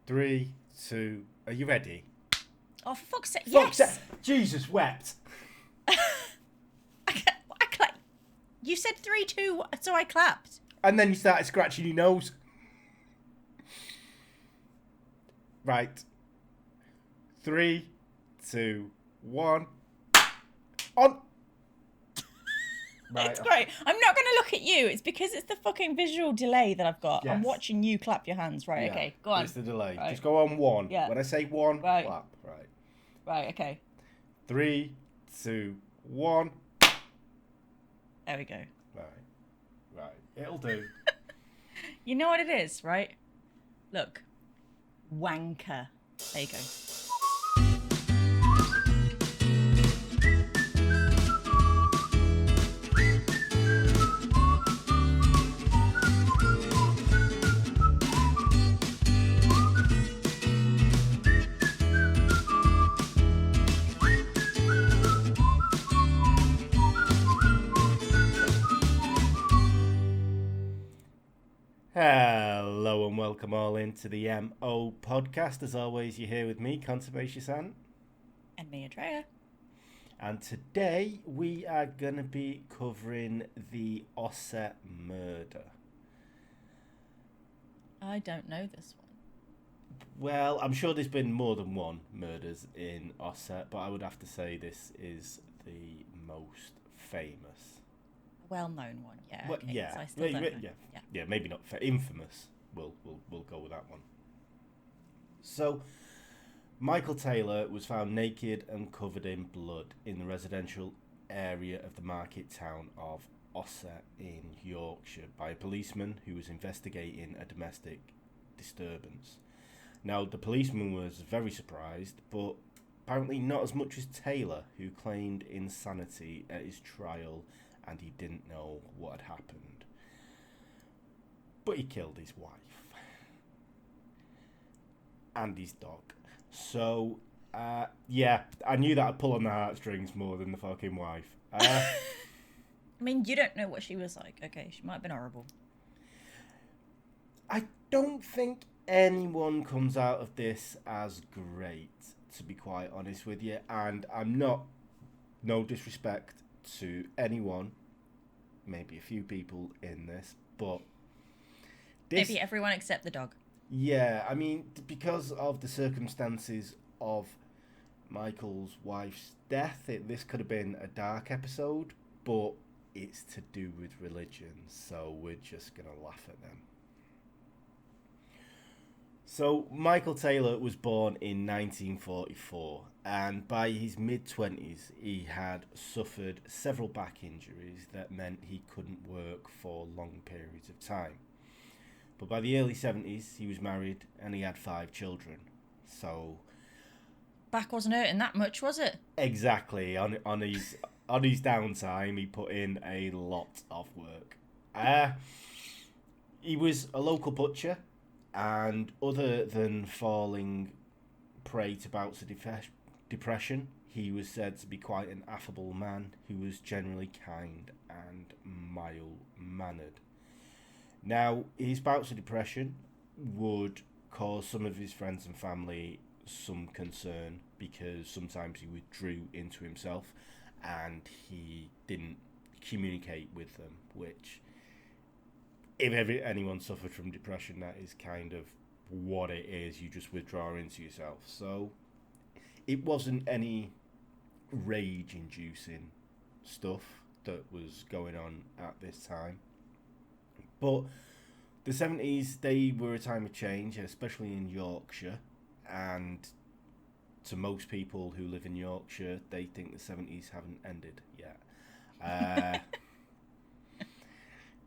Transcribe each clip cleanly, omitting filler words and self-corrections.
3, 2. Are you ready? Oh, for fuck's sake, Fuck's yes! sake. Jesus wept. You said 3, 2, so I clapped. And then you started scratching your nose. Right. 3, 2, 1. On. Right. It's great. I'm not going to look at you. It's because it's the fucking visual delay that I've got. Yes. I'm watching you clap your hands. Right, yeah. Okay, go on. It's the delay. Right. Just go on 1. Yeah. When I say 1, right. clap. Right. Right, okay. 3, 2, 1. There we go. Right. It'll do. You know what it is, right? Look. Wanker. There you go. Hello and welcome all into the MO podcast. As always, you're here with me, Conservation. And me, Andrea. And today we are going to be covering the Ossett murder. I don't know this one. Well, I'm sure there's been more than one murders in Ossett, but I would have to say this is the most famous. Well-known one, yeah. Well, okay, yeah, so I still don't know. Yeah, maybe not infamous. We'll go with that one. So, Michael Taylor was found naked and covered in blood in the residential area of the market town of Ossett in Yorkshire by a policeman who was investigating a domestic disturbance. Now, the policeman was very surprised, but apparently not as much as Taylor, who claimed insanity at his trial and he didn't know what had happened. But he killed his wife. And his dog. So, yeah, I knew that I'd pull on the heartstrings more than the fucking wife. I mean, you don't know what she was like. Okay, she might have been horrible. I don't think anyone comes out of this as great, to be quite honest with you. And I'm not, no disrespect to anyone, maybe a few people in this, but maybe everyone except the dog. Yeah, I mean, because of the circumstances of Michael's wife's death, this could have been a dark episode, but it's to do with religion, so we're just gonna laugh at them. So, Michael Taylor was born in 1944, and by his mid-20s, he had suffered several back injuries that meant he couldn't work for long periods of time. But by the early 70s, he was married and he had 5 children. So, back wasn't hurting that much, was it? Exactly. On his downtime, he put in a lot of work. He was a local butcher. And other than falling prey to bouts of depression, he was said to be quite an affable man who was generally kind and mild-mannered. Now, his bouts of depression would cause some of his friends and family some concern because sometimes he withdrew into himself and he didn't communicate with them, which, if anyone suffered from depression, that is kind of what it is. You just withdraw into yourself. So it wasn't any rage-inducing stuff that was going on at this time. But the 70s, they were a time of change, especially in Yorkshire. And to most people who live in Yorkshire, they think the 70s haven't ended yet.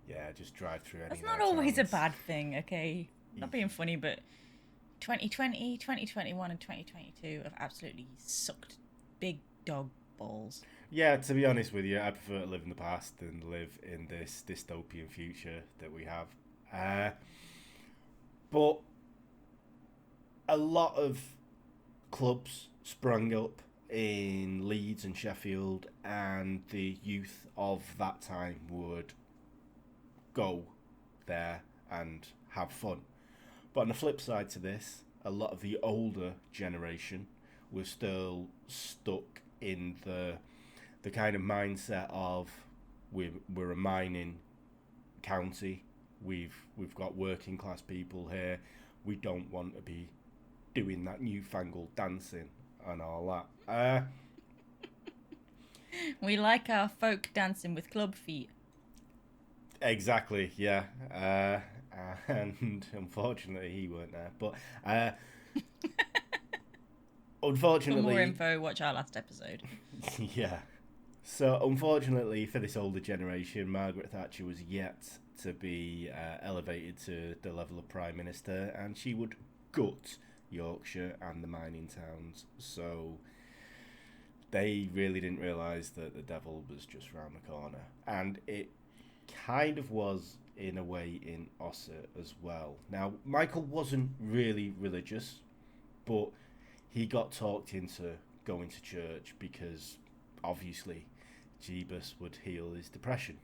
Yeah, just drive through any. That's not always a bad thing, okay? Not being funny, but 2020, 2021 and 2022 have absolutely sucked big dog balls. Yeah, to be honest with you, I prefer to live in the past than live in this dystopian future that we have. But a lot of clubs sprung up in Leeds and Sheffield, and the youth of that time would go there and have fun. But on the flip side to this, a lot of the older generation were still stuck in the kind of mindset of we're a mining county. We've got working class people here. We don't want to be doing that newfangled dancing and all that. We like our folk dancing with club feet. Exactly, yeah. And unfortunately, he weren't there. But unfortunately, For more info, watch our last episode. yeah. So unfortunately for this older generation, Margaret Thatcher was yet to be elevated to the level of Prime Minister, and she would gut Yorkshire and the mining towns. So they really didn't realise that the devil was just round the corner. And it kind of was, in a way, in Ossett as well. Now, Michael wasn't really religious, but he got talked into going to church because, obviously, Jeebus would heal his depression.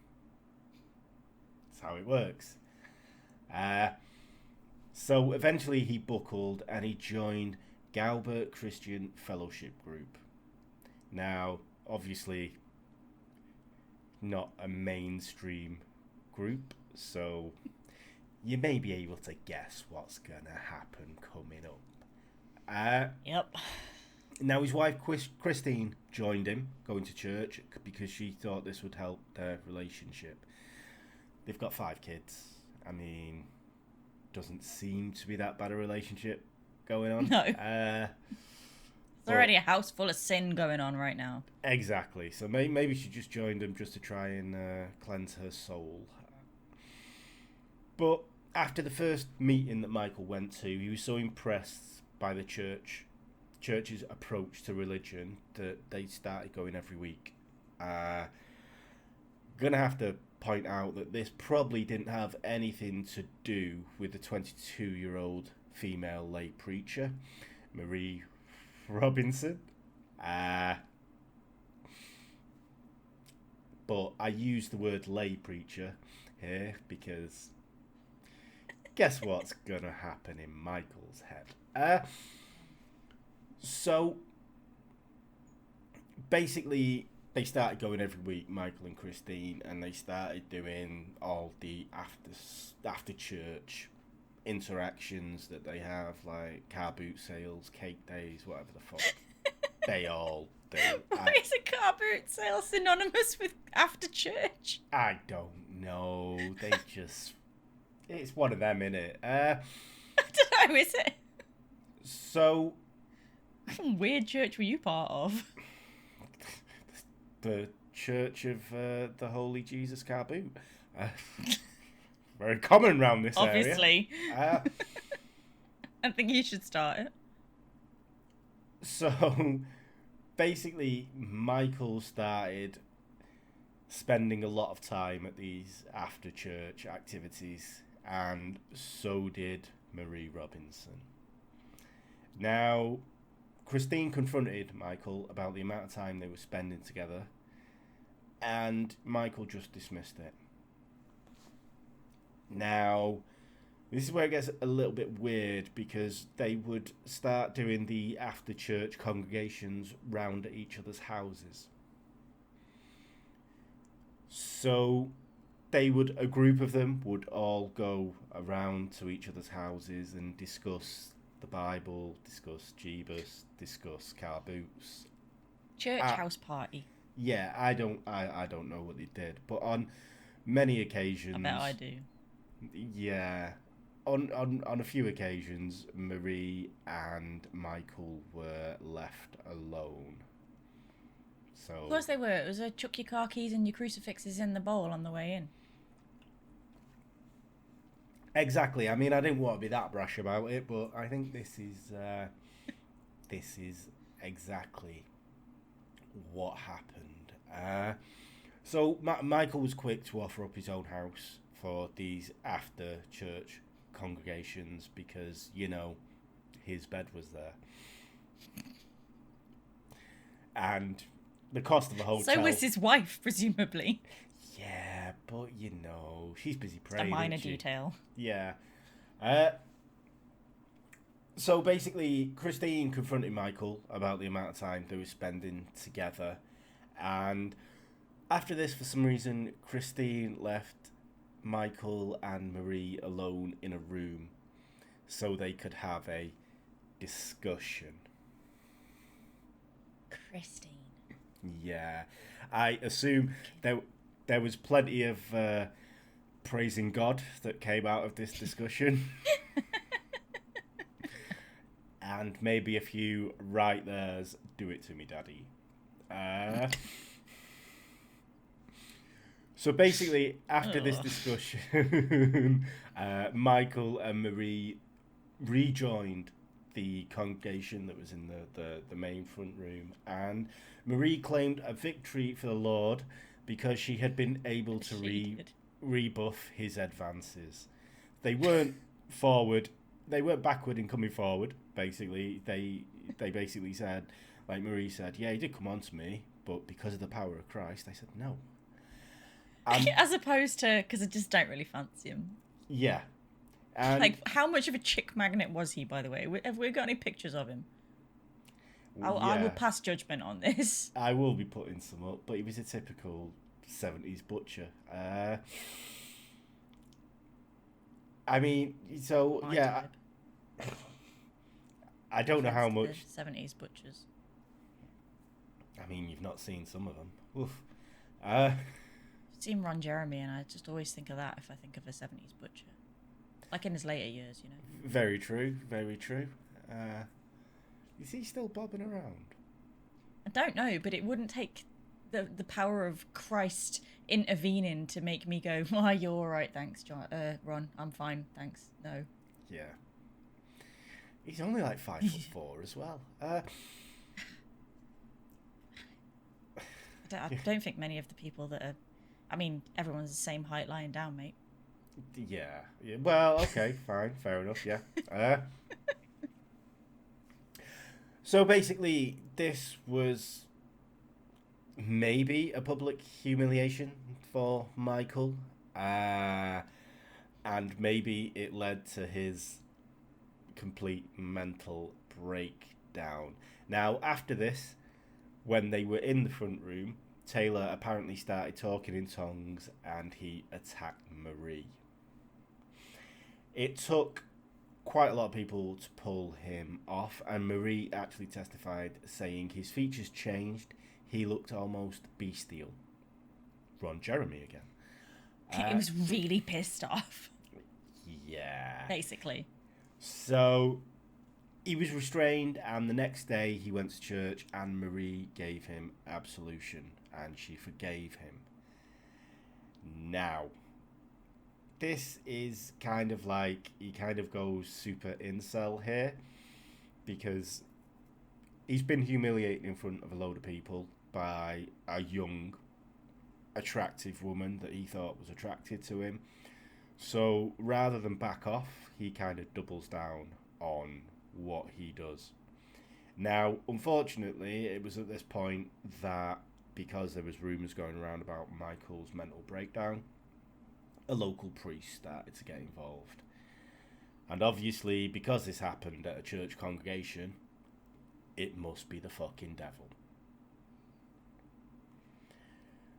That's how it works. So eventually he buckled and he joined Galbert Christian Fellowship Group. Now, obviously, not a mainstream group, so you may be able to guess what's going to happen coming up. Yep. Now, his wife Christine joined him going to church because she thought this would help their relationship. They've got 5 kids. I mean, doesn't seem to be that bad a relationship going on. No. There's already a house full of sin going on right now. Exactly. So maybe she just joined him just to try and cleanse her soul. But after the first meeting that Michael went to, he was so impressed by the church's approach to religion that they started going every week. Gonna have to point out that this probably didn't have anything to do with the 22-year-old female lay preacher, Marie Robinson. But I use the word lay preacher here because guess what's gonna happen in Michael's head? So basically they started going every week, Michael and Christine, and they started doing all the after church interactions that they have, like car boot sales, cake days, whatever the fuck. They all do. Why is a car boot sale synonymous with after church? I don't know. They just... It's one of them, innit? I don't know, is it? So... What weird church were you part of? The Church of the Holy Jesus Car Boot. Very common around this Obviously. area. I think you should start it. So, basically, Michael started spending a lot of time at these after-church activities, and so did Marie Robinson. Now, Christine confronted Michael about the amount of time they were spending together, and Michael just dismissed it. Now, this is where it gets a little bit weird, because they would start doing the after-church congregations round at each other's houses. So a group of them would all go around to each other's houses and discuss the Bible, discuss Jeebus, discuss car boots. Church house party. Yeah, I don't know what they did, but on many occasions... I bet I do. Yeah. On a few occasions, Marie and Michael were left alone. So... Of course they were. It was a chuck your car keys and your crucifixes in the bowl on the way in. Exactly. I mean, I didn't want to be that brash about it, but I think this is exactly what happened. So Michael was quick to offer up his own house for these after-church congregations because, you know, his bed was there. And the cost of the hotel... So was his wife, presumably. Yeah, but, you know, she's busy Just praying. a minor detail. Yeah. So basically, Christine confronted Michael about the amount of time they were spending together, and after this, for some reason, Christine left Michael and Marie alone in a room so they could have a discussion. Christine. Yeah, I assume there was plenty of praising God that came out of this discussion. And maybe a few right there's "do it to me, daddy." So basically, after this discussion, Michael and Marie rejoined the congregation that was in the main front room, and Marie claimed a victory for the Lord because she had been able to rebuff his advances. They weren't forward, they weren't backward in coming forward. Basically, they basically said, like Marie said, yeah, he did come on to me, but because of the power of Christ, I said no. As opposed to, because I just don't really fancy him. Yeah. And like, how much of a chick magnet was he, by the way? Have we got any pictures of him? I will pass judgment on this. I will be putting some up, but he was a typical 70s butcher. I mean, so, yeah. I don't know how much... 70s butchers. I mean, you've not seen some of them. Oof. I've seen Ron Jeremy, and I just always think of that if I think of a 70s butcher. Like in his later years, you know. Very true, very true. Is he still bobbing around? I don't know, but it wouldn't take the power of Christ intervening to make me go, "Why, you're all right, thanks, John. Ron, I'm fine, thanks." No. Yeah. He's only like 5'4" as well. I don't think many of the people that are... I mean, everyone's the same height lying down, mate. Yeah. Well, okay, fine, fair enough, yeah. So basically, this was maybe a public humiliation for Michael, and maybe it led to his complete mental breakdown. Now, after this, when they were in the front room, Taylor apparently started talking in tongues and he attacked Marie. It took quite a lot of people to pull him off, and Marie actually testified, saying his features changed. He looked almost bestial. Ron Jeremy again. He was really pissed off. Yeah. Basically. So he was restrained, and the next day he went to church, and Marie gave him absolution, and she forgave him. Now, this is kind of like, he kind of goes super incel here, because he's been humiliated in front of a load of people by a young, attractive woman that he thought was attracted to him. So rather than back off, he kind of doubles down on what he does. Now, unfortunately, it was at this point that, because there was rumours going around about Michael's mental breakdown, a local priest started to get involved. And obviously, because this happened at a church congregation, it must be the fucking devil.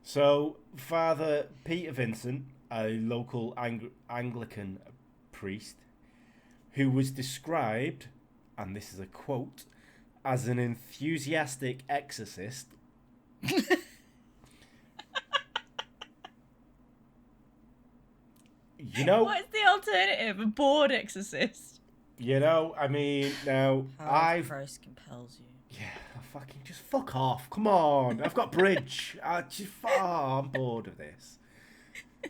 So, Father Peter Vincent, a local Anglican priest, who was described, and this is a quote, as an enthusiastic exorcist. You know, what is the alternative? A bored exorcist. You know, I mean, now Christ compels you. Yeah, fucking just fuck off. Come on, I've got bridge. I'm bored of this. I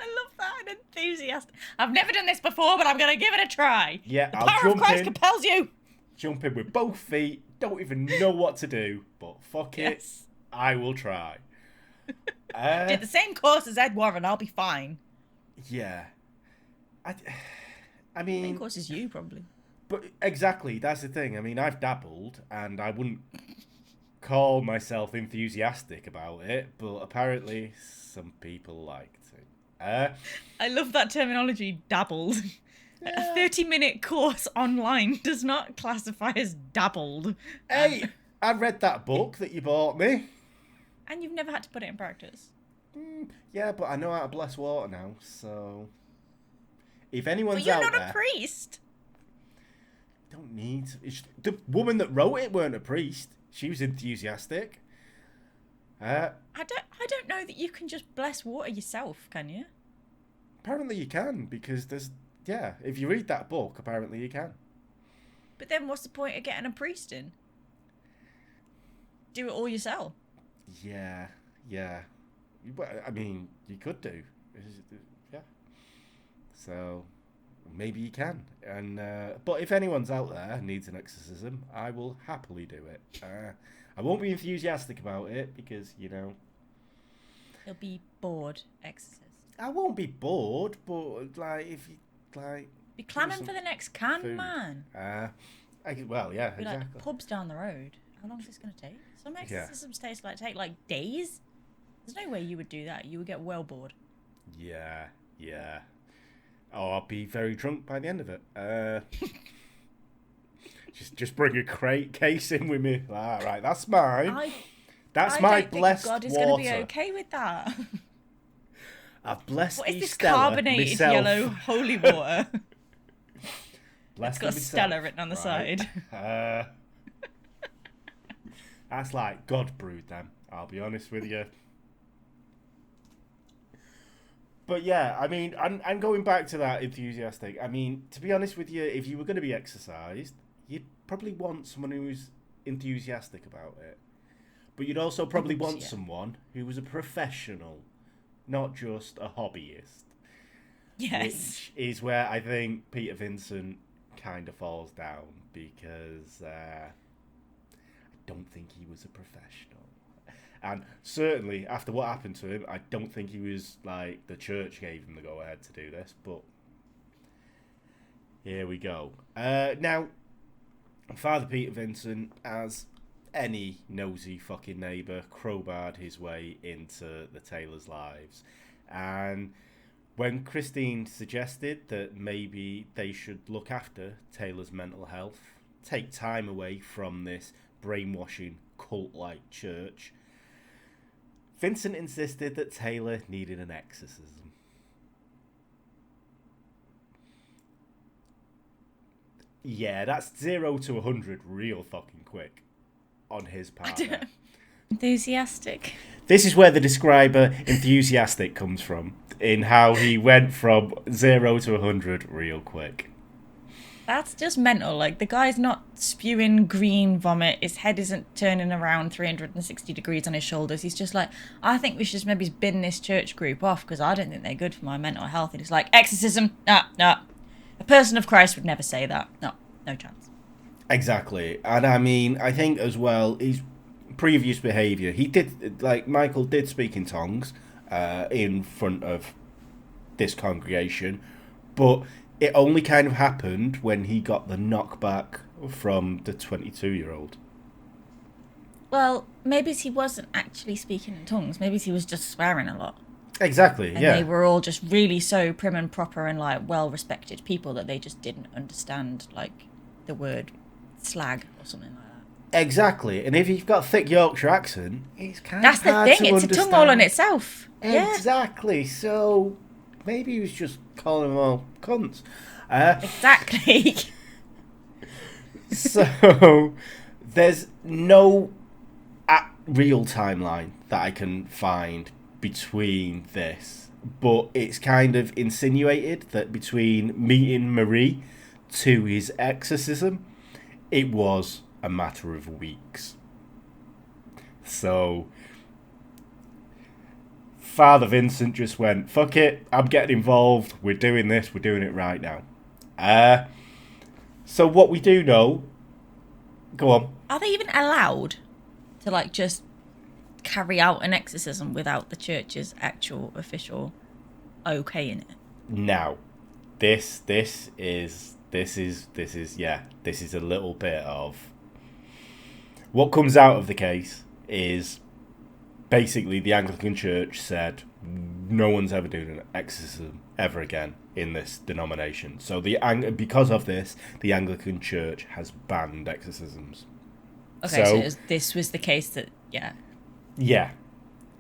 love that, an enthusiast. I've never done this before, but I'm gonna give it a try. Yeah, the power of Christ compels you. Jump in with both feet. Don't even know what to do, but fuck it, I will try. Did the same course as Ed Warren. I'll be fine. Yeah, I mean, same course as you probably. But exactly, that's the thing. I mean, I've dabbled, and I wouldn't call myself enthusiastic about it, but apparently some people liked it. I love that terminology, dabbled. A 30-minute course online does not classify as dabbled. Hey, I read that book that you bought me. And you've never had to put it in practice. Yeah, but I know how to bless water now, so... If anyone's But you're out not there... a priest. Don't need... The woman that wrote it weren't a priest. She was enthusiastic. I don't know that you can just bless water yourself, can you? Apparently you can, because there's... Yeah, if you read that book, apparently you can. But then what's the point of getting a priest in? Do it all yourself. Yeah. I mean, you could do. Yeah. So, maybe you can. And but if anyone's out there and needs an exorcism, I will happily do it. I won't be enthusiastic about it because, you know... You'll be bored, exorcist. I won't be bored, but, like, if you, like... Be clamming for the next can, food. man. Well, yeah, Be exactly. like, pubs down the road. How long is this going to take? Some exorcisms take like days. There's no way you would do that. You would get well bored. Yeah. Oh, I'll be very drunk by the end of it. Just bring a case in with me. All right, that's mine. That's my blessed water. God is going to be okay with that. I've blessed What is this Stella carbonated myself. yellow holy water? It's got Stella written on the side. That's like God brewed them. I'll be honest with you. But yeah, I mean, I'm going back to that enthusiastic. I mean, to be honest with you, if you were going to be exorcised, you'd probably want someone who's enthusiastic about it. But you'd also probably want someone who was a professional, not just a hobbyist. Yes. Which is where I think Peter Vincent kind of falls down, because I don't think he was a professional. And certainly, after what happened to him, I don't think he was, like, the church gave him the go-ahead to do this, but here we go. Now, Father Peter Vincent, as any nosy fucking neighbour, crowbarred his way into the Taylors' lives. And when Christine suggested that maybe they should look after Taylor's mental health, take time away from this brainwashing cult-like church, Vincent insisted that Taylor needed an exorcism. Yeah, that's 0 to 100 real fucking quick on his part. Enthusiastic. This is where the describer enthusiastic comes from, in how he went from 0 to 100 real quick. That's just mental. Like, the guy's not spewing green vomit. His head isn't turning around 360 degrees on his shoulders. He's just like, I think we should just maybe bin this church group off because I don't think they're good for my mental health. And he's like, exorcism? No. A person of Christ would never say that. No chance. Exactly. And I mean, I think as well, his previous behaviour, he did, like, Michael did speak in tongues in front of this congregation, but it only kind of happened when he got the knockback from the 22-year-old. Well, maybe he wasn't actually speaking in tongues. Maybe he was just swearing a lot. Exactly, and yeah. They were all just really so prim and proper and, like, well-respected people that they just didn't understand, like, the word slag or something like that. Exactly. And if you've got a thick Yorkshire accent, it's kind That's of hard the to thing. It's understand. a tongue all on itself. Exactly. Yeah. So maybe he was just calling them all cunts. Exactly. So there's no real timeline that I can find between this, but it's kind of insinuated that between meeting Marie to his exorcism, it was a matter of weeks. So Father Vincent just went, fuck it, I'm getting involved, we're doing this, we're doing it right now. So what we do know, go on. Are they even allowed to, like, just carry out an exorcism without the church's actual official okay in it? Now, this is a little bit of what comes out of the case is basically the Anglican Church said, no one's ever doing an exorcism ever again in this denomination. So because of this, the Anglican Church has banned exorcisms. Okay, so this was the case that, yeah. Yeah.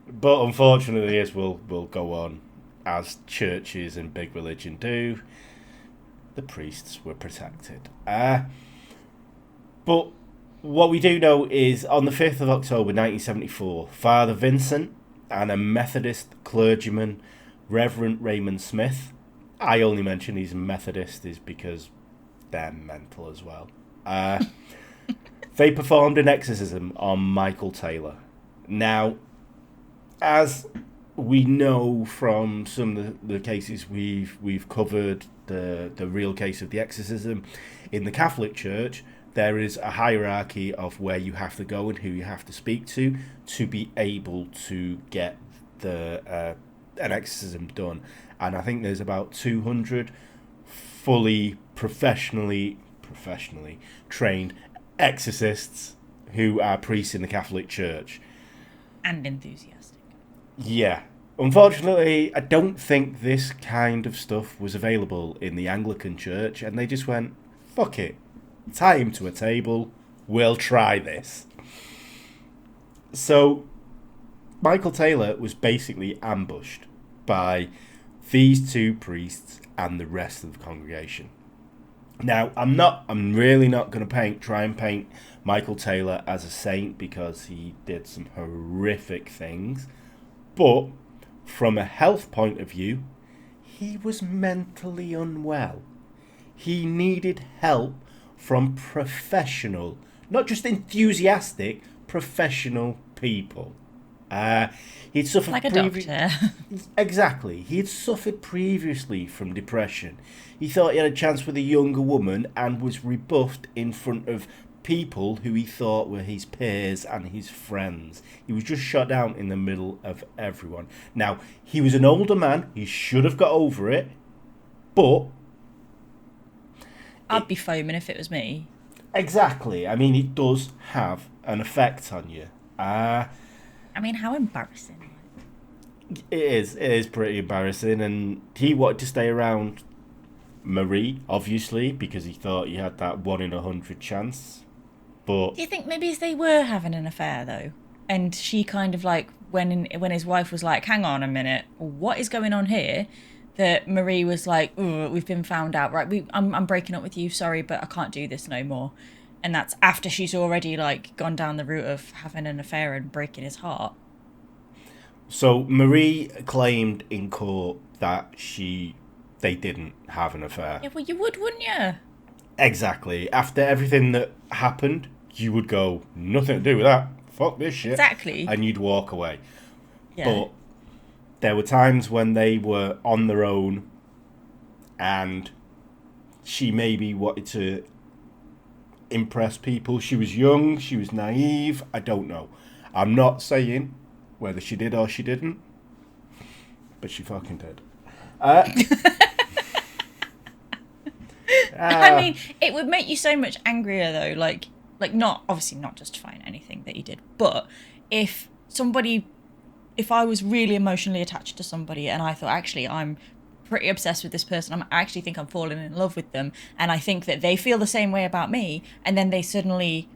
But unfortunately, as we'll go on, as churches and big religion do, the priests were protected. But what we do know is on the 5th of October 1974, Father Vincent and a Methodist clergyman, Reverend Raymond Smith, I only mention he's a Methodist is because they're mental as well, they performed an exorcism on Michael Taylor. Now, as we know from some of the cases we've covered, the real case of the exorcism in the Catholic Church, there is a hierarchy of where you have to go and who you have to speak to be able to get an exorcism done. And I think there's about 200 fully professionally trained exorcists who are priests in the Catholic Church. And enthusiastic. Yeah. Unfortunately, I don't think this kind of stuff was available in the Anglican Church, and they just went, fuck it. Tie him to a table. We'll try this. So, Michael Taylor was basically ambushed by these two priests and the rest of the congregation. Now, I'm really not going to try and paint Michael Taylor as a saint because he did some horrific things. But from a health point of view, he was mentally unwell. He needed help from professional, not just enthusiastic, professional people. He'd suffered like a doctor. Exactly. He had suffered previously from depression. He thought he had a chance with a younger woman and was rebuffed in front of people who he thought were his peers and his friends. He was just shot down in the middle of everyone. Now, he was an older man. He should have got over it, but I'd be foaming if it was me. Exactly. I mean, it does have an effect on you. I mean, how embarrassing. It is pretty embarrassing, and he wanted to stay around Marie, obviously, because he thought he had that 1 in 100 chance. But do you think maybe they were having an affair, though? And she kind of like, when his wife was like, hang on a minute, what is going on here? That Marie was like, we've been found out, right? I'm breaking up with you, sorry, but I can't do this no more. And that's after she's already like gone down the route of having an affair and breaking his heart. So Marie claimed in court that they didn't have an affair. Yeah, well, you would, wouldn't you? Exactly. After everything that happened, you would go, nothing to do with that. Fuck this shit. Exactly. And you'd walk away. Yeah. But there were times when they were on their own and she maybe wanted to impress people. She was young, she was naive, I don't know. I'm not saying whether she did or she didn't, but she fucking did. I mean, it would make you so much angrier though, like not obviously not justifying anything that he did, but if I was really emotionally attached to somebody and I thought, actually, I'm pretty obsessed with this person, I actually think I'm falling in love with them, and I think that they feel the same way about me, and then they suddenly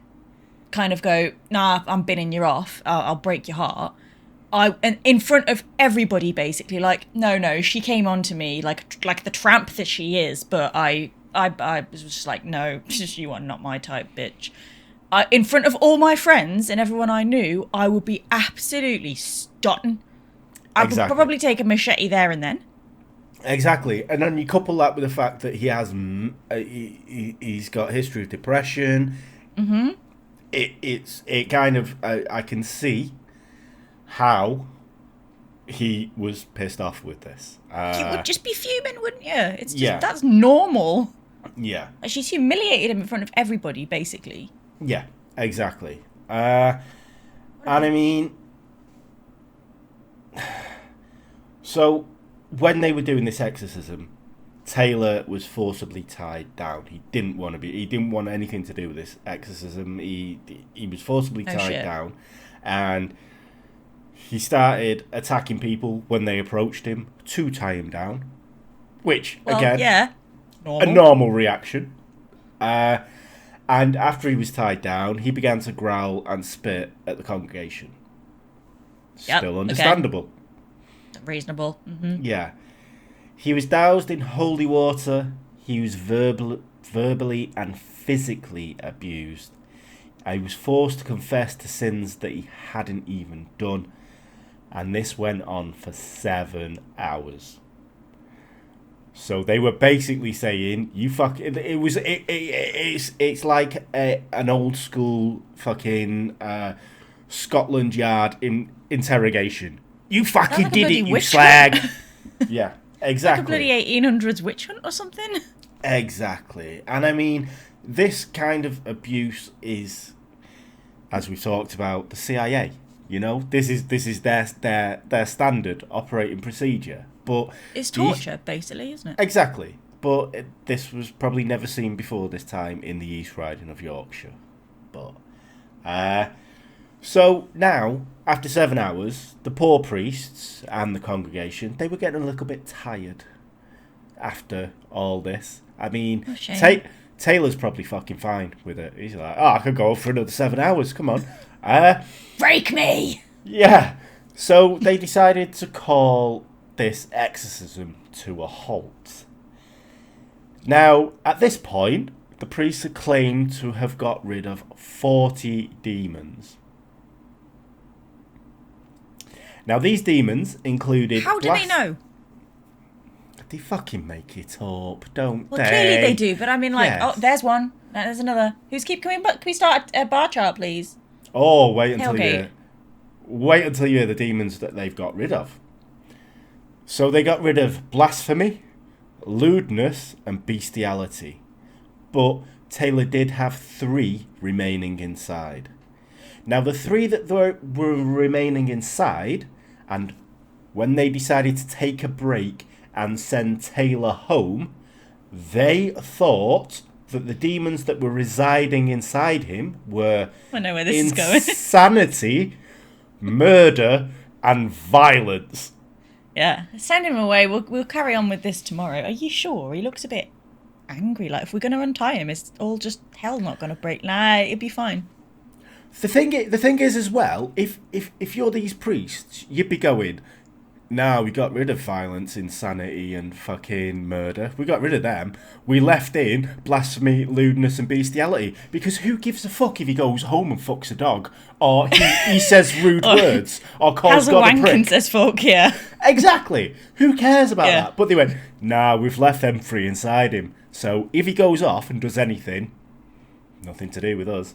kind of go, nah, I'm binning you off, I'll break your heart. And in front of everybody, basically, like, no, she came on to me like the tramp that she is, but I was just like, no, you are not my type, bitch. In front of all my friends and everyone I knew, I would be absolutely stunting. I would probably take a machete there and then. Exactly, and then you couple that with the fact that he has he's got a history of depression. Mm-hmm. It kind of I can see how he was pissed off with this. You would just be fuming, wouldn't you? It's just that's normal. Yeah. She's humiliated him in front of everybody, basically. Yeah, exactly. And I mean, so when they were doing this exorcism, Taylor was forcibly tied down. He didn't want anything to do with this exorcism. He was forcibly tied down, and He started attacking people when they approached him to tie him down, which, again, a normal reaction. And after he was tied down, he began to growl and spit at the congregation. Still understandable. Okay. Reasonable. Mm-hmm. Yeah. He was doused in holy water. He was verbally and physically abused. He was forced to confess to sins that he hadn't even done. And this went on for 7 hours. So they were basically saying, "You fuck." It's like an old school fucking Scotland Yard interrogation. You fucking did it, you slag. Yeah, exactly. Like a bloody 1800s witch hunt or something. Exactly, and I mean, this kind of abuse is, as we talked about, the CIA. You know, this is their standard operating procedure. But it's torture, basically, isn't it? Exactly. But this was probably never seen before this time in the East Riding of Yorkshire. But so now, after 7 hours, the poor priests and the congregation, they were getting a little bit tired after all this. I mean, Taylor's probably fucking fine with it. He's like, I could go for another 7 hours. Come on. Break me! Yeah. So they decided to call this exorcism to a halt. Now, at this point, the priests are claimed to have got rid of 40 demons. Now, these demons included... How do they know? They fucking make it up, don't they? Well, clearly they do, but I mean, like, yes. Oh, there's one, there's another. Who's keep coming back? Can we start a bar chart, please? Oh, wait until you hear the demons that they've got rid of. So they got rid of blasphemy, lewdness, and bestiality. But Taylor did have 3 remaining inside. Now, the 3 that were remaining inside, and when they decided to take a break and send Taylor home, they thought that the demons that were residing inside him were I know where this is going. Insanity, murder, and violence. Yeah, send him away. We'll carry on with this tomorrow. Are you sure? He looks a bit angry. Like, if we're going to untie him, it's all just hell not going to break. Nah, it'd be fine. The thing is as well, if you're these priests, you'd be going, no, we got rid of violence, insanity, and fucking murder. We got rid of them. We left in blasphemy, lewdness, and bestiality. Because who gives a fuck if he goes home and fucks a dog, or he says rude words, or calls God a prick? Has a wank and says fuck, yeah. Exactly. Who cares about that? But they went, nah, we've left them 3 inside him. So if he goes off and does anything, nothing to do with us.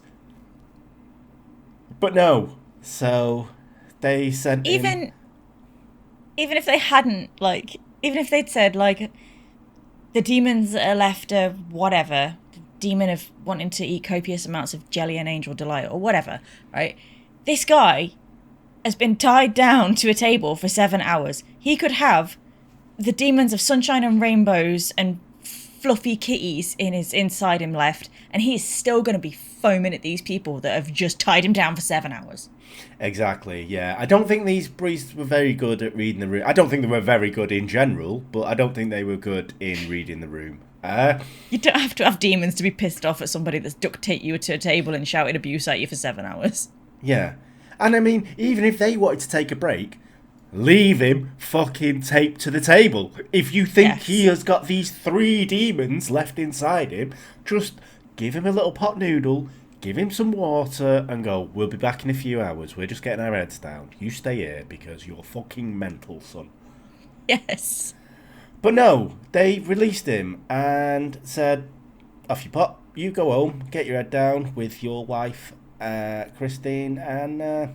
But no. So they sent Even if they hadn't, like, even if they'd said, like, the demons that are left are whatever, the demon of wanting to eat copious amounts of jelly and angel delight or whatever, right? This guy has been tied down to a table for 7 hours. He could have the demons of sunshine and rainbows and fluffy kitties inside him left, and he's still going to be foaming at these people that have just tied him down for 7 hours. Exactly, yeah. I don't think these priests were very good at reading the room. I don't think they were very good in general, but I don't think they were good in reading the room. You don't have to have demons to be pissed off at somebody that's duct taped you to a table and shouted abuse at you for 7 hours. Yeah. And I mean, even if they wanted to take a break, leave him fucking taped to the table. If you think he has got these 3 demons left inside him, just give him a little pot noodle, give him some water, and go, we'll be back in a few hours. We're just getting our heads down. You stay here because you're fucking mental, son. Yes. But no, they released him and said, off you pop, you go home, get your head down with your wife, Christine, and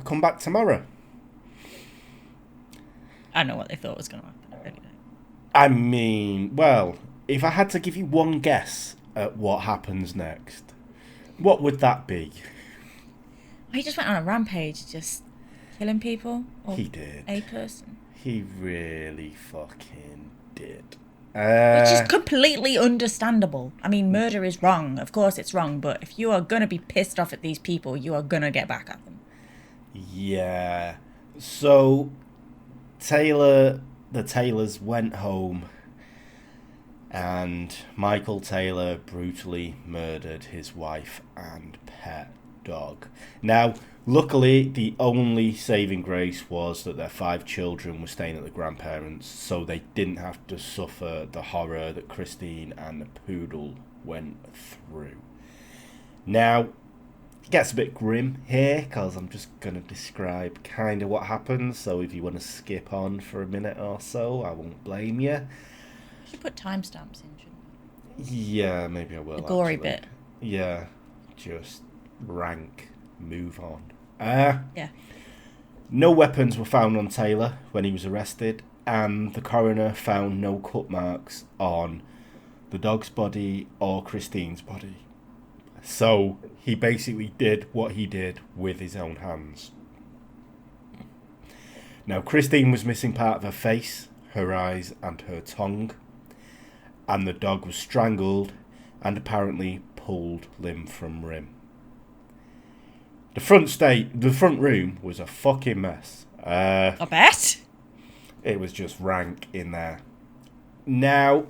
come back tomorrow. I know what they thought was going to happen. I really don't. I mean, well, if I had to give you one guess at what happens next, what would that be? He just went on a rampage, just killing people. Or he did. A person. He really fucking did. Which is completely understandable. I mean, murder is wrong. Of course it's wrong. But if you are going to be pissed off at these people, you are going to get back at them. Yeah. So the Taylors went home, and Michael Taylor brutally murdered his wife and pet dog. Now, luckily, the only saving grace was that their 5 children were staying at the grandparents', so they didn't have to suffer the horror that Christine and the poodle went through. Now, it gets a bit grim here because I'm just going to describe kind of what happens, so if you want to skip on for a minute or so, I won't blame you. You should put timestamps in, shouldn't you? Yeah, maybe I will. The gory actually. bit. Yeah, just rank. Move on. Yeah. No weapons were found on Taylor when he was arrested, and the coroner found no cut marks on the dog's body or Christine's body. So he basically did what he did with his own hands. Now, Christine was missing part of her face, her eyes, and her tongue, and the dog was strangled and apparently pulled limb from limb. The front room was a fucking mess. I bet. It was just rank in there. Now,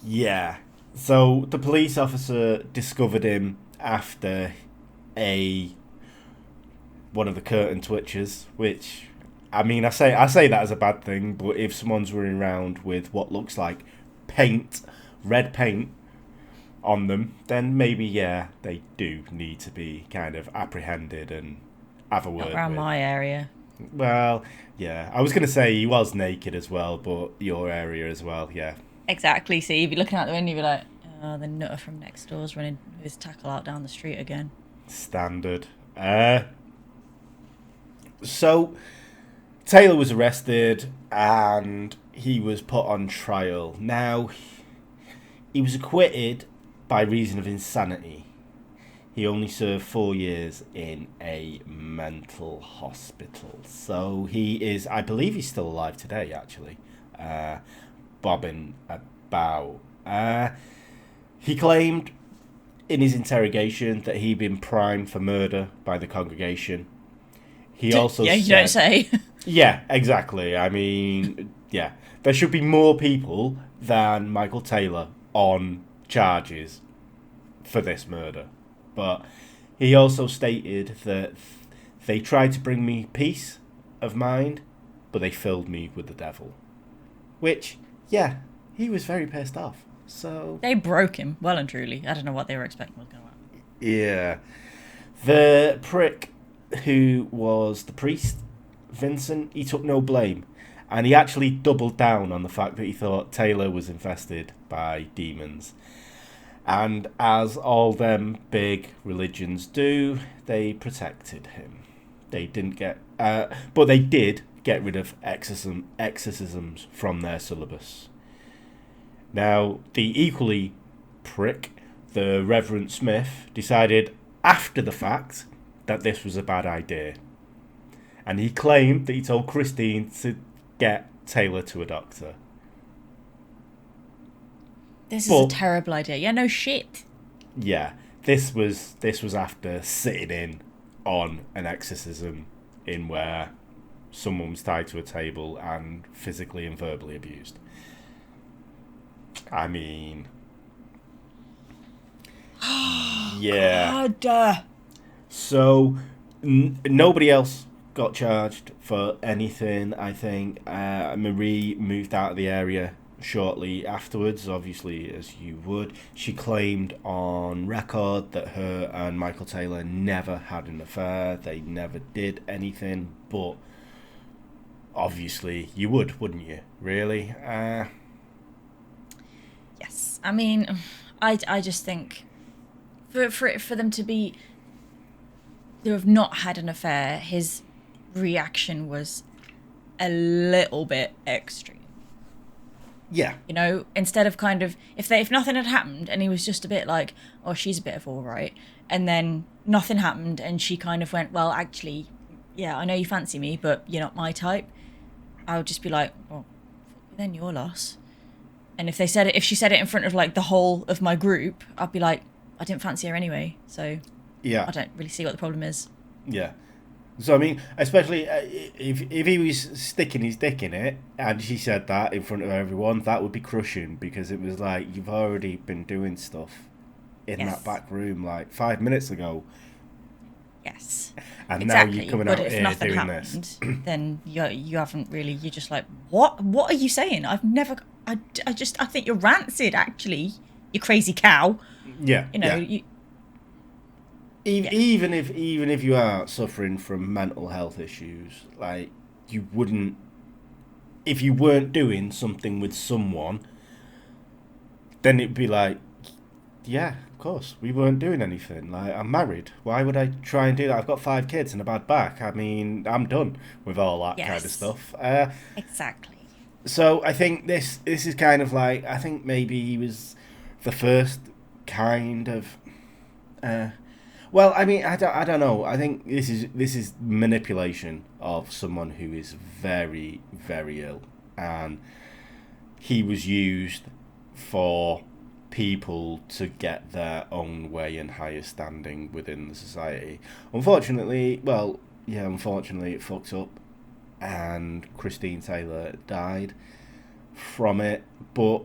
yeah. So the police officer discovered him after one of the curtain twitches, which, I mean, I say that as a bad thing, but if someone's running around with what looks like red paint on them, then maybe, yeah, they do need to be kind of apprehended and have a word Not around with. my area. Well, yeah, I was going to say he was naked as well, but your area as well, yeah. Exactly. See, you'd be looking out the window, you'd be like, oh, the nutter from next door's running his tackle out down the street again. Standard. So, Taylor was arrested and he was put on trial. Now, he was acquitted by reason of insanity. He only served 4 years in a mental hospital. So he is, I believe he's still alive today, actually. Bobbing about. He claimed in his interrogation that he'd been primed for murder by the congregation. He also yeah, you said, don't say. Yeah, exactly. I mean, yeah. There should be more people than Michael Taylor on charges for this murder. But he also stated that they tried to bring me peace of mind, but they filled me with the devil. Which, yeah, he was very pissed off. So They broke him, well and truly. I don't know what they were expecting was going to happen. yeah. The prick who was the priest, Vincent, he took no blame. And he actually doubled down on the fact that he thought Taylor was infested by demons. And as all them big religions do, they protected him. They didn't get... but they did get rid of exorcisms from their syllabus. Now, the equally prick, the Reverend Smith, decided after the fact that this was a bad idea. And he claimed that he told Christine to get Taylor to a doctor. This is a terrible idea. Yeah, no shit. Yeah, this was after sitting in on an exorcism in where someone was tied to a table and physically and verbally abused. I mean, yeah. God. So nobody else got charged for anything. I think Marie moved out of the area shortly afterwards, obviously, as you would. She claimed on record that her and Michael Taylor never had an affair. They never did anything, but obviously you would, wouldn't you? Really? Yes. I mean, I just think for them to have not had an affair, his reaction was a little bit extreme. Yeah. You know, instead of kind of, if nothing had happened and he was just a bit like, oh, she's a bit of all right, and then nothing happened and she kind of went, well, actually, yeah, I know you fancy me, but you're not my type, I would just be like, well, then your loss. And if she said it in front of like the whole of my group, I'd be like, I didn't fancy her anyway, so Yeah. I don't really see what the problem is. Yeah. So I mean, especially if he was sticking his dick in it, and she said that in front of everyone, that would be crushing, because it was like, you've already been doing stuff in that Yes. back room like 5 minutes ago, Yes. and now you're Exactly. coming But out if here nothing doing this. happened, then you haven't really. You're just like, what are you saying? I've never. I think you're rancid. Actually, you crazy cow. Yeah, You know. yeah. You. Yeah. Even if you are suffering from mental health issues, like, you wouldn't, if you weren't doing something with someone, then it'd be like, yeah, of course, we weren't doing anything. Like, I'm married. Why would I try and do that? I've got 5 kids and a bad back. I mean, I'm done with all that kind of Yes. stuff. Exactly. So I think this is kind of like, I think maybe he was the first kind of. Well, I mean, I don't know. I think this is manipulation of someone who is very, very ill, and he was used for people to get their own way and higher standing within the society. Unfortunately, well, yeah, unfortunately it fucked up, and Christine Taylor died from it. But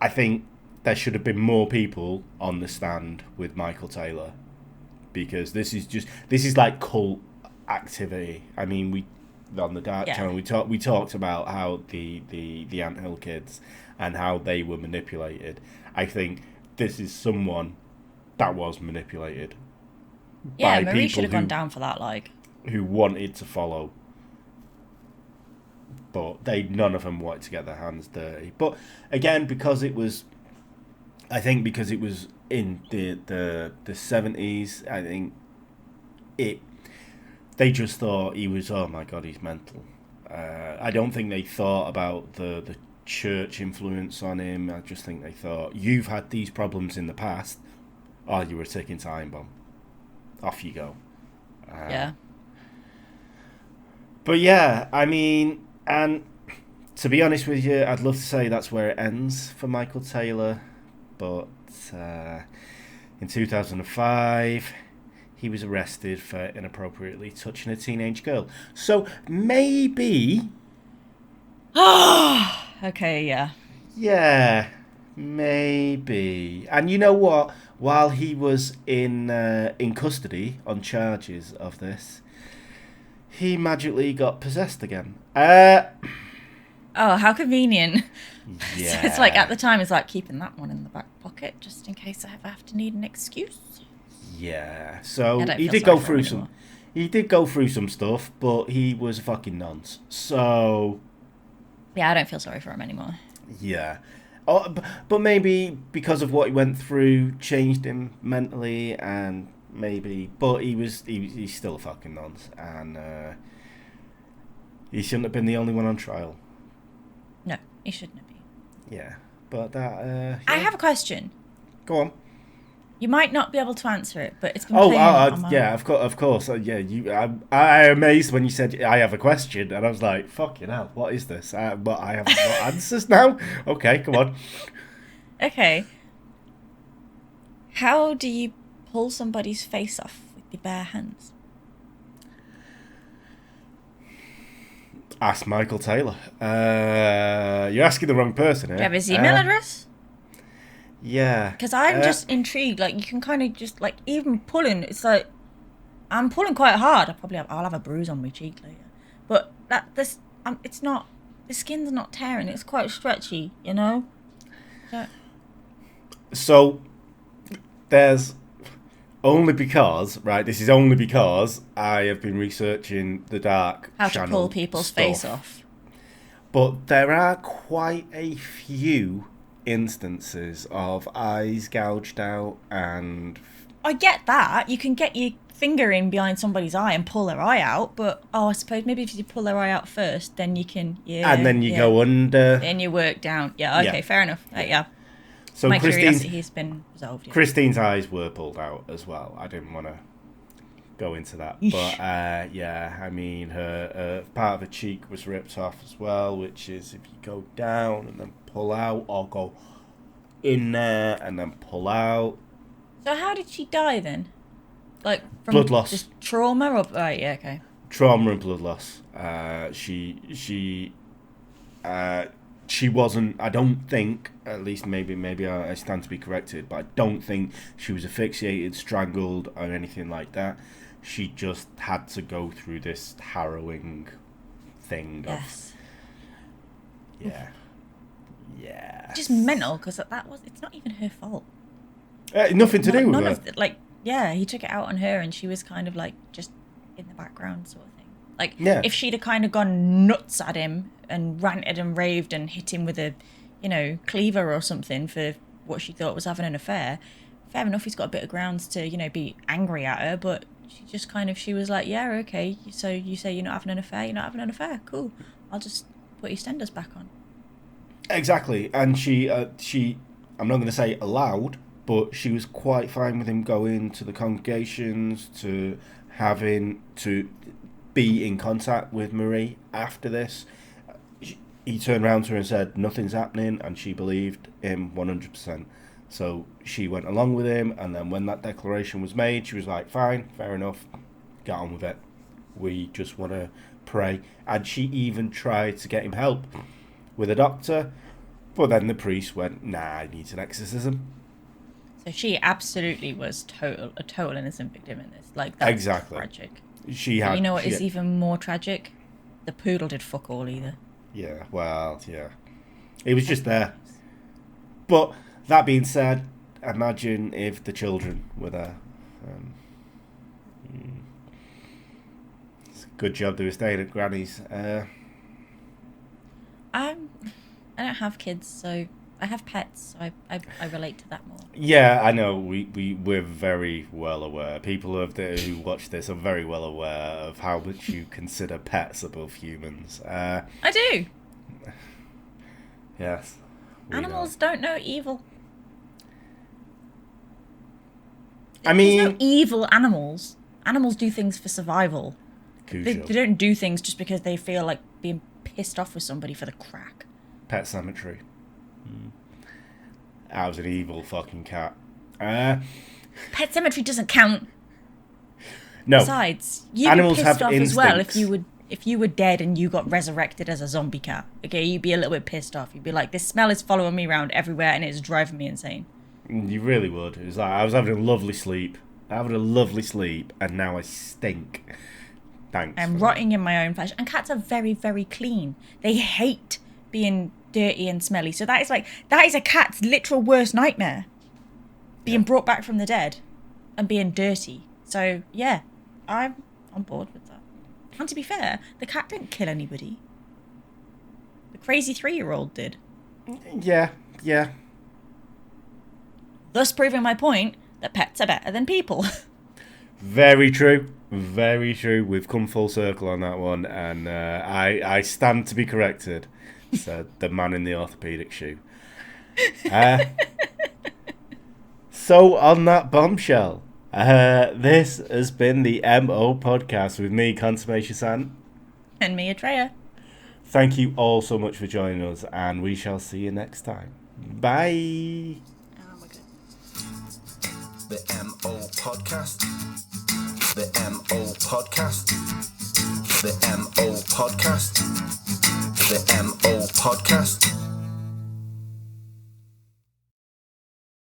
I think there should have been more people on the stand with Michael Taylor, because this is like cult activity. I mean, we on the Dark Yeah. Channel we talked about how the Anthill kids and how they were manipulated. I think this is someone that was manipulated Yeah. by Marie should people have gone down for that. Like. who wanted to follow, but none of them wanted to get their hands dirty. But again, because it was, I think because it was in the 70s, I think it they just thought he was, oh my god, he's mental. I don't think they thought about the church influence on him. I just think they thought, you've had these problems in the past. Oh, you were a ticking time bomb. Off you go. Yeah. But yeah, I mean, and to be honest with you, I'd love to say that's where it ends for Michael Taylor, but in 2005, he was arrested for inappropriately touching a teenage girl. So maybe, Okay. Yeah. yeah, maybe. And you know what? While he was in custody on charges of this, he magically got possessed again. Oh, how convenient. Yeah. So it's like at the time, it's like keeping that one in the back pocket just in case I ever have to need an excuse. Yeah. So I don't he feel did sorry go for through him some. anymore. He did go through some stuff, but he was a fucking nonce. So Yeah, I don't feel sorry for him anymore. yeah. Oh, but maybe because of what he went through, changed him mentally, and maybe. But he's still a fucking nonce, and he shouldn't have been the only one on trial. No, he shouldn't have been. Yeah. But that. Yeah. I have a question. Go on. You might not be able to answer it, but it's been Oh, playing on my... yeah, of course. Yeah, I amazed when you said I have a question, and I was like, "Fucking hell, what is this?" But I haven't got answers now. Okay, come on. Okay. How do you pull somebody's face off with your bare hands? Ask Michael Taylor. You're asking the wrong person here. Do you have his email address? Yeah. Because I'm just intrigued. Like, you can kind of just, like, even pulling, it's like, I'm pulling quite hard. I'll have a bruise on my cheek later. But it's not, the skin's not tearing. It's quite stretchy, you know? So, there's only because, right, this is only because I have been researching the Dark How Channel to pull people's stuff. face off. But there are quite a few instances of eyes gouged out and... I get that. You can get your finger in behind somebody's eye and pull their eye out, but I suppose maybe if you pull their eye out first, then you can, and then you go under. Then you work down. Yeah, okay, fair enough. Yeah. So My curiosity has been resolved. Yeah. Christine's eyes were pulled out as well. I didn't want to go into that, but yeah, I mean, her part of her cheek was ripped off as well, which is if you go down and then pull out, or go in there and then pull out. So how did she die then? Like from blood loss. just trauma or right? Yeah, okay. Trauma and blood loss. She wasn't. I don't think. At least maybe I stand to be corrected, but I don't think she was asphyxiated, strangled, or anything like that. She just had to go through this harrowing thing. Yes. Yeah. Just mental because it's not even her fault. Nothing to do with her. He took it out on her, and she was kind of like just in the background sort of thing. Like, if she'd have kind of gone nuts at him and ranted and raved and hit him with a, cleaver or something for what she thought was having an affair, fair enough, he's got a bit of grounds to, be angry at her, but she was like, yeah, okay, so you say you're not having an affair, cool. I'll just put EastEnders back on. Exactly, and she, I'm not going to say allowed, but she was quite fine with him going to the congregations, to having to be in contact with Marie after this. He turned around to her and said, nothing's happening, and she believed him 100%. So she went along with him, and then when that declaration was made, she was like, fine, fair enough, get on with it. We just want to pray. And she even tried to get him help with a doctor, but then the priest went, nah, he needs an exorcism. So she absolutely was a total innocent victim in this. Like, that's exactly tragic. You know what is even more tragic? The poodle did fuck all either. Yeah, well, yeah. It was just there. But that being said, imagine if the children were there. It's a good job they were staying at Granny's. I don't have kids, so I have pets, so I relate to that more. Yeah, I know. We're very well aware. People who watch this are very well aware of how much you consider pets above humans. I do. Yes. Animals don't know evil. I mean, there's no evil animals. Animals do things for survival. They don't do things just because they feel like being pissed off with somebody for the crack. Pet Cemetery. That was an evil fucking cat. Pet Cemetery doesn't count. No. Besides, you'd be pissed off instincts. As well if you were dead and you got resurrected as a zombie cat. Okay, you'd be a little bit pissed off. You'd be like, this smell is following me around everywhere and it's driving me insane. You really would. It was like I was having a lovely sleep, and now I stink. Thanks. I'm rotting in my own flesh. And cats are very, very clean. They hate being dirty and smelly. So that is a cat's literal worst nightmare. Being brought back from the dead and being dirty. So yeah, I'm on board with that. And to be fair, the cat didn't kill anybody. The crazy 3-year-old did. Yeah. Thus proving my point that pets are better than people. Very true. Very true. We've come full circle on that one, and I stand to be corrected, said the man in the orthopaedic shoe. So on that bombshell, this has been the MO podcast with me, Consummation Sant. And me, Atreya. Thank you all so much for joining us, and we shall see you next time. Bye. The MO podcast. The MO podcast. The MO podcast. The MO podcast.